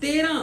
13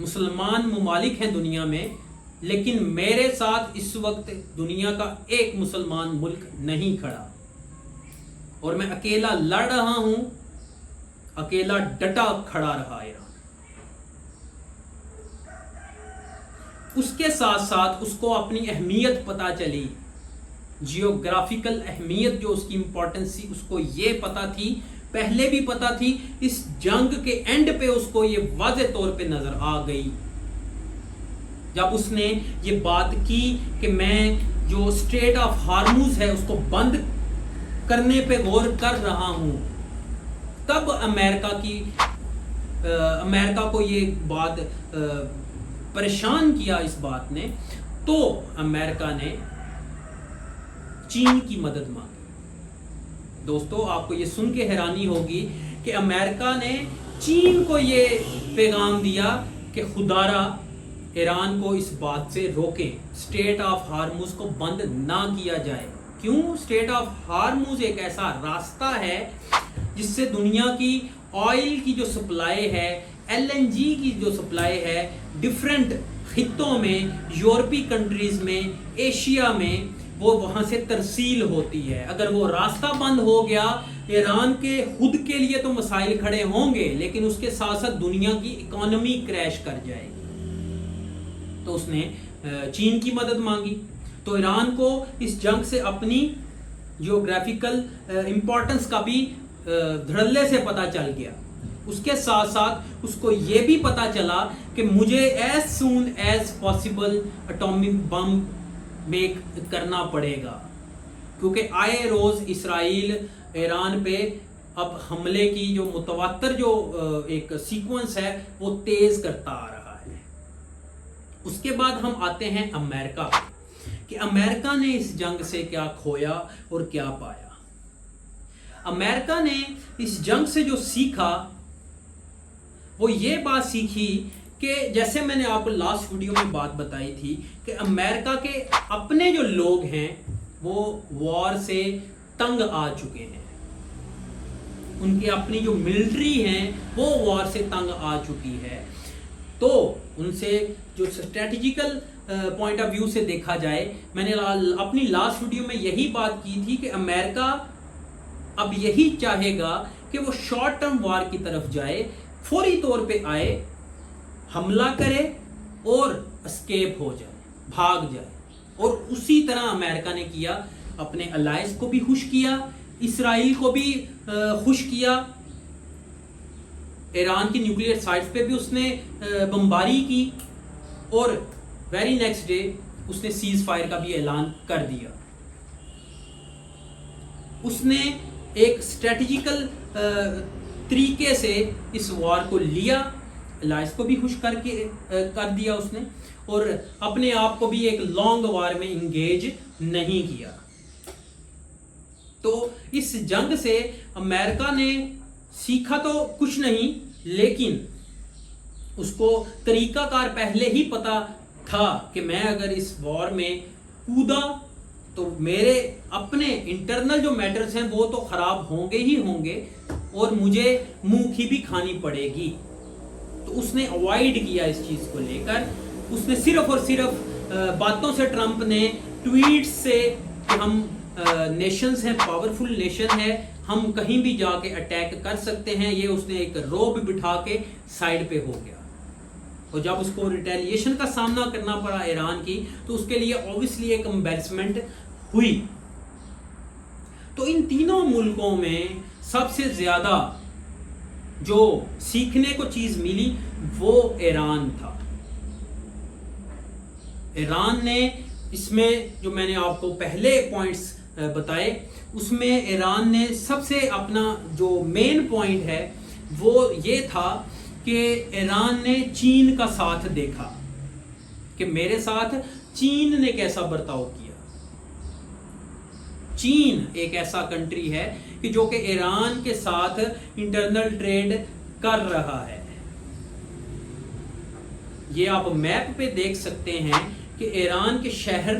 مسلمان ممالک ہیں دنیا میں، لیکن میرے ساتھ اس وقت دنیا کا ایک مسلمان ملک نہیں کھڑا، اور میں اکیلا لڑ رہا ہوں، اکیلا ڈٹا کھڑا رہا ایران۔ اس کے ساتھ ساتھ اس کو اپنی اہمیت پتہ چلی، جیوگرافیکل اہمیت جو اس کی امپورٹنس تھی، اس کو یہ پتہ تھی، پہلے بھی پتہ تھی، اس جنگ کے اینڈ پہ اس کو یہ واضح طور پہ نظر آ گئی جب اس نے یہ بات کی کہ میں جو اسٹریٹ آف ہارموز ہے اس کو بند کرنے پہ غور کر رہا ہوں۔ تب امریکہ کو یہ بات پریشان کیا اس بات نے، تو امریکہ نے چین کی مدد مانگی۔ دوستو آپ کو یہ سن کے حیرانی ہوگی کہ امریکہ نے چین کو یہ پیغام دیا کہ خدا را ایران کو اس بات سے روکے، اسٹریٹ آف ہارموز کو بند نہ کیا جائے۔ کیوں؟ اسٹریٹ آف ہارموز ایک ایسا راستہ ہے جس سے دنیا کی آئل کی جو سپلائی ہے، LNG کی جو سپلائی ہے، ڈیفرنٹ خطوں میں، یورپی کنٹریز میں، ایشیا میں، وہ وہاں سے ترسیل ہوتی ہے۔ اگر وہ راستہ بند ہو گیا، ایران کے خود کے لیے تو مسائل کھڑے ہوں گے، لیکن اس کے ساتھ ساتھ دنیا کی اکانومی کریش کر جائے گی۔ تو اس نے چین کی مدد مانگی۔ تو ایران کو اس جنگ سے اپنی جیوگرافیکل امپورٹنس کا بھی دھڑلے سے پتہ چل گیا۔ اس کے ساتھ ساتھ اس کو یہ بھی پتہ چلا کہ مجھے as soon as possible atomic bomb make کرنا پڑے گا، کیونکہ آئے روز اسرائیل ایران پہ اب حملے کی جو متواتر جو ایک سیکوینس ہے وہ تیز کرتا آ رہا ہے۔ اس کے بعد ہم آتے ہیں امریکہ، کہ امریکہ نے اس جنگ سے کیا کھویا اور کیا پایا۔ امریکہ نے اس جنگ سے جو سیکھا وہ یہ بات سیکھی کہ جیسے میں نے آپ کو لاسٹ ویڈیو میں بات بتائی تھی کہ امریکہ کے اپنے جو لوگ ہیں وہ وار سے تنگ آ چکے ہیں، ان کی اپنی جو ملٹری ہیں وہ وار سے تنگ آ چکی ہے۔ تو ان سے جو اسٹریٹجیکل پوائنٹ آف ویو سے دیکھا جائے، میں نے اپنی لاسٹ ویڈیو میں یہی بات کی تھی کہ امریکہ اب یہی چاہے گا کہ وہ شارٹ ٹرم وار کی طرف جائے، فوری طور پہ آئے، حملہ کرے اور اسکیپ ہو جائے، بھاگ جائے۔ اور اسی طرح امریکہ نے کیا، اپنے الائز کو بھی خوش کیا، اسرائیل کو بھی خوش کیا، ایران کی نیوکلیئر سائٹس پہ بھی اس نے بمباری کی، اور ویری نیکسٹ ڈے اس نے سیز فائر کا بھی اعلان کر دیا۔ اس نے ایک اسٹریٹجیکل طریقے سے اس وار کو لیا، الائز کو بھی خوش کر دیا اس نے، اور اپنے آپ کو بھی ایک لانگ وار میں انگیج نہیں کیا۔ تو اس جنگ سے امریکہ نے سیکھا تو کچھ نہیں، لیکن اس کو طریقہ کار پہلے ہی پتا تھا کہ میں اگر اس وار میں کودا تو میرے اپنے انٹرنل جو میٹرز ہیں وہ تو خراب ہوں گے ہی ہوں گے، اور مجھے منہ کی بھی کھانی پڑے گی۔ تو اس نے اوائڈ کیا اس چیز کو لے کر، اس نے صرف اور صرف باتوں سے، ٹرمپ نے ٹویٹ سے کہ ہم نیشنز ہیں، پاورفل نیشن ہے، ہم کہیں بھی جا کے اٹیک کر سکتے ہیں، یہ اس نے ایک روب بٹھا کے سائڈ پہ ہو گیا۔ اور جب اس کو ریٹیلیشن کا سامنا کرنا پڑا ایران کی، تو اس کے لیے اوبویسلی ایک امبیرسمنٹ ہوئی۔ تو ان تینوں ملکوں میں سب سے زیادہ جو سیکھنے کو چیز ملی وہ ایران تھا۔ ایران نے اس میں جو میں نے آپ کو پہلے پوائنٹس بتائے، اس میں ایران نے سب سے اپنا جو مین پوائنٹ ہے وہ یہ تھا کہ ایران نے چین کا ساتھ دیکھا کہ میرے ساتھ چین نے کیسا برتاؤ کیا۔ چین ایک ایسا کنٹری ہے کہ جو کہ ایران کے ساتھ انٹرنل ٹریڈ کر رہا ہے۔ یہ آپ میپ پہ دیکھ سکتے ہیں کہ ایران کے شہر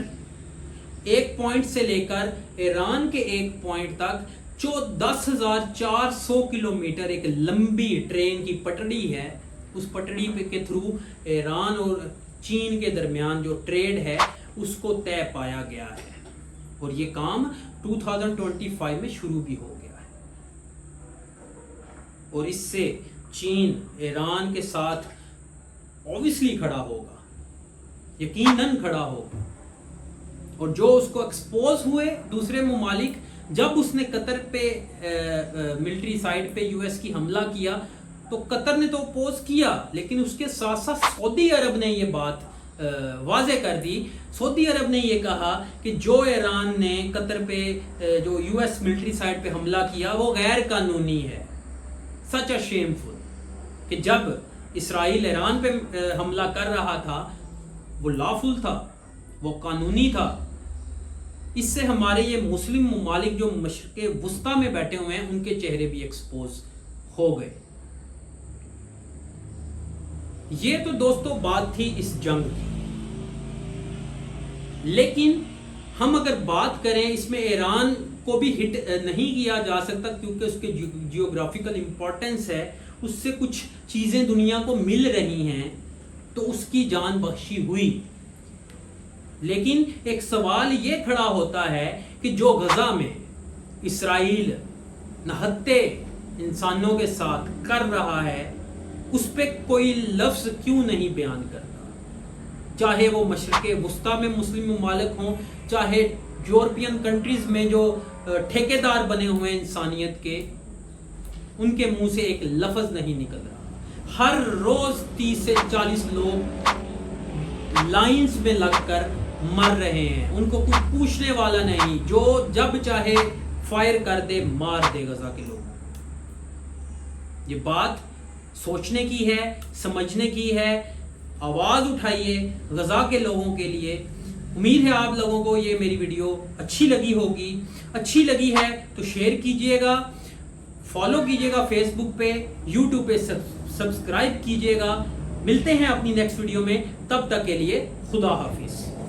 ایک پوائنٹ سے لے کر ایران کے ایک پوائنٹ تک 10,400 کلومیٹر ایک لمبی ٹرین کی پٹڑی ہے، اس پٹڑی پہ کے تھرو ایران اور چین کے درمیان جو ٹریڈ ہے اس کو طے پایا گیا ہے، اور یہ کام 2025 میں شروع بھی ہو گیا ہے، اور اس سے چین ایران کے ساتھ اوبیسلی کھڑا ہوگا، یقیناً کھڑا ہوگا، اور جو اس کو ایکسپوز ہوئے دوسرے ممالک، جب اس نے قطر پہ ملٹری سائٹ پہ یو ایس کی حملہ کیا تو قطر نے تو اپوز کیا، لیکن اس کے ساتھ ساتھ سعودی عرب نے یہ بات واضح کر دی. سعودی عرب نے یہ کہا کہ جو ایران نے قطر پہ جو یو ایس ملٹری سائٹ پہ حملہ کیا وہ غیر قانونی ہے. سچ اے شیم فل کہ جب اسرائیل ایران پہ حملہ کر رہا تھا وہ لافل تھا، وہ قانونی تھا. اس سے ہمارے یہ مسلم ممالک جو مشرق وسطیٰ میں بیٹھے ہوئے ہیں ان کے چہرے بھی ایکسپوز ہو گئے. یہ تو دوستو بات تھی اس جنگ کی، لیکن ہم اگر بات کریں اس میں ایران کو بھی ہٹ نہیں کیا جا سکتا کیونکہ اس کے جیوگرافیکل امپورٹنس ہے، اس سے کچھ چیزیں دنیا کو مل رہی ہیں تو اس کی جان بخشی ہوئی. لیکن ایک سوال یہ کھڑا ہوتا ہے کہ جو غزہ میں اسرائیل نہتے انسانوں کے ساتھ کر رہا ہے اس پہ کوئی لفظ کیوں نہیں بیان کرتا، چاہے وہ مشرق وسطیٰ میں مسلم ممالک ہوں، چاہے یورپین کنٹریز میں جو ٹھیکیدار بنے ہوئے انسانیت کے، ان کے منہ سے ایک لفظ نہیں نکل رہا. ہر روز 30 سے 40 لوگ لائنز میں لگ کر مر رہے ہیں، ان کو کوئی پوچھنے والا نہیں، جو جب چاہے فائر کر دے مار دے غزہ کے لوگ. یہ بات سوچنے کی ہے، سمجھنے کی ہے. آواز اٹھائیے غزہ کے لوگوں کے لیے. امید ہے آپ لوگوں کو یہ میری ویڈیو اچھی لگی ہوگی. اچھی لگی ہے تو شیئر کیجئے گا، فالو کیجئے گا فیس بک پہ، یوٹیوب پہ سبسکرائب کیجئے گا. ملتے ہیں اپنی نیکسٹ ویڈیو میں، تب تک کے لیے خدا حافظ.